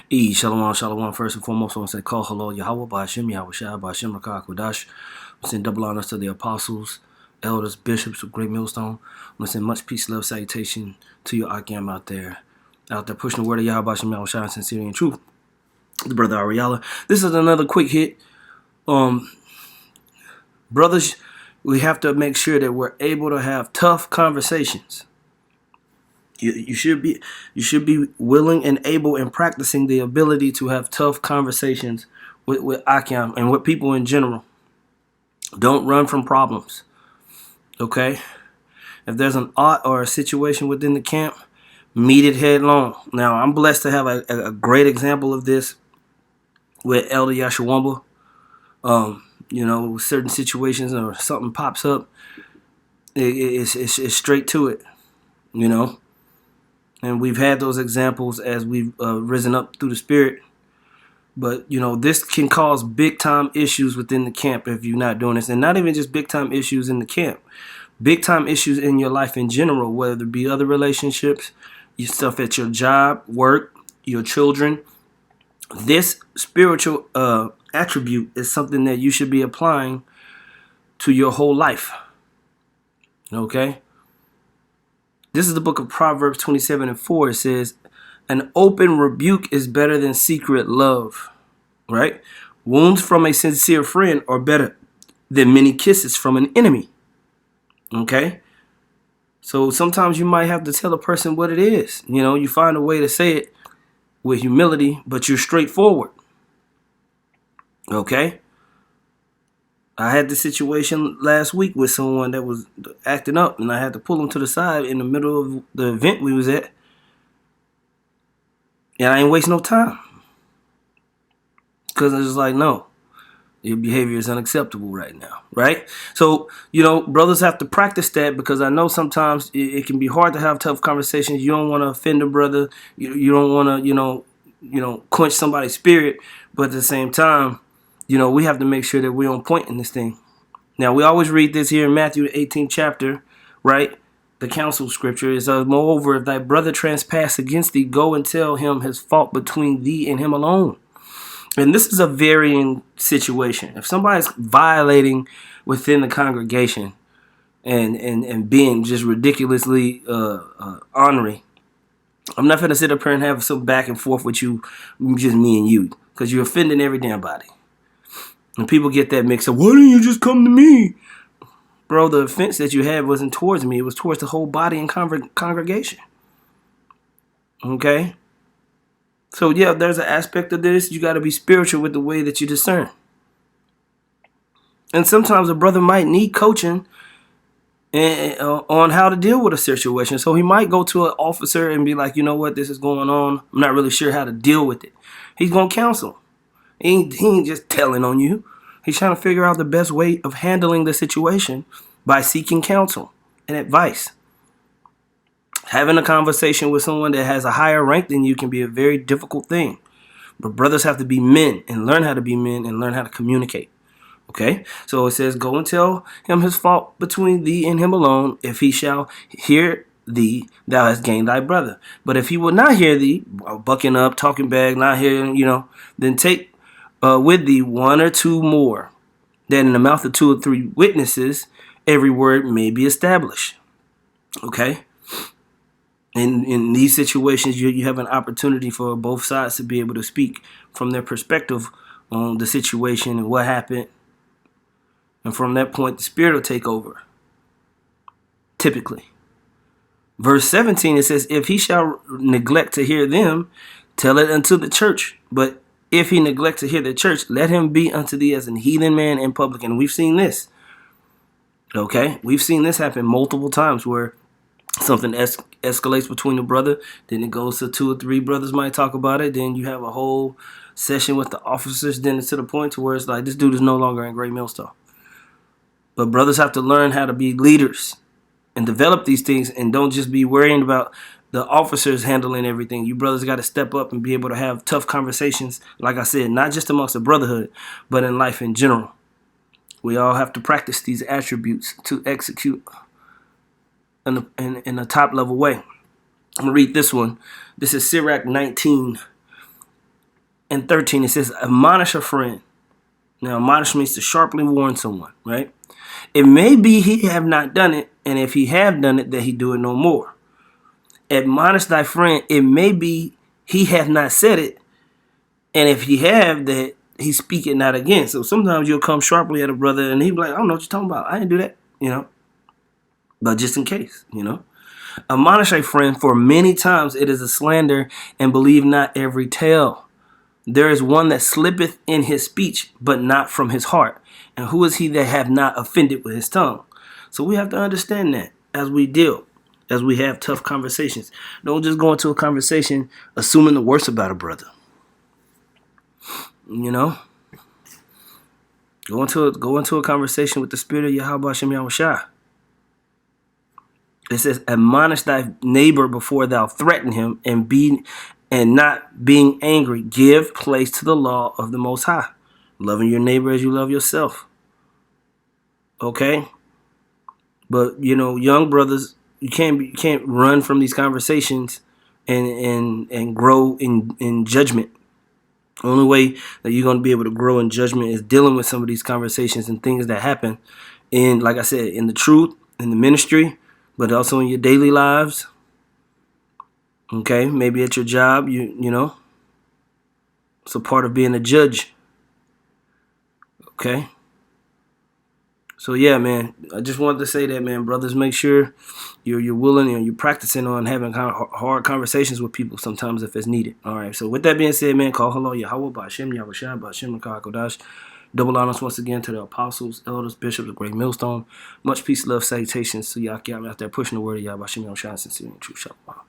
Shalom, shalom. First and foremost, I want to say, call hello, Yahweh, Ba'ashem, Yahweh Shai, Ba'ashem, Rakah, Kodash. I send double honors to the apostles, elders, bishops of Great Millstone. I want to send much peace, love, salutation to your Akim out there pushing the word of Yahweh, Ba'ashem, Yahweh Shai, sincerity and truth. The brother Ariella. This is another quick hit. Brothers, we have to make sure that we're able to have tough conversations. You should be willing and able and practicing the ability to have tough conversations with Akim and with people in general. Don't run from problems. Okay? If there's an ought or a situation within the camp, meet it headlong. Now, I'm blessed to have a great example of this with Elder Yashawamba. Certain situations or something pops up, it's straight to it, And we've had those examples as we've risen up through the spirit. But, this can cause big-time issues within the camp if you're not doing this. And not even just big-time issues in the camp. Big-time issues in your life in general, whether it be other relationships, your stuff at your job, work, your children. This spiritual attribute is something that you should be applying to your whole life. Okay? This is the book of Proverbs 27:4. It says, an open rebuke is better than secret love. Right? Wounds from a sincere friend are better than many kisses from an enemy. Okay? So sometimes you might have to tell a person what it is. You find a way to say it with humility, but you're straightforward. Okay? I had this situation last week with someone that was acting up, and I had to pull him to the side in the middle of the event we was at. And I ain't waste no time. Because I was just like, no, your behavior is unacceptable right now, right? So, brothers have to practice that, because I know sometimes it can be hard to have tough conversations. You don't want to offend a brother. You don't want to, quench somebody's spirit. But at the same time, we have to make sure that we're on point in this thing. Now, we always read this here in Matthew, the 18th chapter, right? The counsel scripture is, moreover, if thy brother trespass against thee, go and tell him his fault between thee and him alone. And this is a varying situation. If somebody's violating within the congregation and being just ridiculously ornery, I'm not going to sit up here and have some back and forth with you, just me and you, because you're offending every damn body. And people get that mixed up. Why didn't you just come to me? Bro, the offense that you had wasn't towards me. It was towards the whole body and congregation. Okay? So, yeah, there's an aspect of this. You got to be spiritual with the way that you discern. And sometimes a brother might need coaching on how to deal with a situation. So he might go to an officer and be like, you know what, this is going on. I'm not really sure how to deal with it. He's going to counsel. He ain't just telling on you. He's trying to figure out the best way of handling the situation by seeking counsel and advice. Having a conversation with someone that has a higher rank than you can be a very difficult thing. But brothers have to be men and learn how to be men and learn how to communicate. Okay? So it says, go and tell him his fault between thee and him alone. If he shall hear thee, thou hast gained thy brother. But if he will not hear thee, bucking up, talking back, not hearing, then take with thee one or two more, that in the mouth of 2 or 3 witnesses every word may be established. Okay? In these situations, you have an opportunity for both sides to be able to speak from their perspective on the situation and what happened. And from that point, the spirit will take over. Typically. Verse 17, it says, if he shall neglect to hear them, tell it unto the church. But if he neglect to hear the church, let him be unto thee as an heathen man and publican. And we've seen this. Okay? We've seen this happen multiple times where something escalates between the brother. Then it goes to 2 or 3 brothers might talk about it. Then you have a whole session with the officers. Then it's to the point to where it's like, this dude is no longer in Great Millstone. But brothers have to learn how to be leaders and develop these things, and don't just be worrying about the officers handling everything. You brothers got to step up and be able to have tough conversations, like I said, not just amongst the brotherhood, but in life in general. We all have to practice these attributes to execute in a top level way. I'm going to read this one. This is Sirach 19, and 13, it says, admonish a friend. Now, admonish means to sharply warn someone, right? It may be he have not done it, and if he have done it, that he do it no more. Admonish thy friend. It may be he hath not said it, and if he have, that he speak it not again. So sometimes you'll come sharply at a brother, and he be like, I don't know what you're talking about. I didn't do that, But just in case, Admonish a friend, for many times it is a slander, and believe not every tale. There is one that slippeth in his speech, but not from his heart. And who is he that have not offended with his tongue? So we have to understand that as we have tough conversations. Don't just go into a conversation assuming the worst about a brother. Go into a conversation with the spirit of Yahweh Shem Yahushua. It says, admonish thy neighbor before thou threaten him, and not being angry, give place to the law of the Most High, loving your neighbor as you love yourself. Okay, but young brothers, you can't run from these conversations and grow in judgment. The only way that you're going to be able to grow in judgment is dealing with some of these conversations and things that happen in, like I said, in the truth, in the ministry, but also in your daily lives. Okay, maybe at your job, it's a part of being a judge. Okay. So yeah, man, I just wanted to say that, man, brothers, make sure you're willing and you're practicing on having kind of hard conversations with people sometimes if it's needed. All right. So with that being said, man, call hello Yahweh Ba'Shem Yahushua Ba'Shem Kodash. Double honors once again to the apostles, elders, bishops, the great millstone. Much peace, love, salutations to y'all out there pushing the word of Yahweh Ba'Shem Yahushua, sincere and true. Shalom.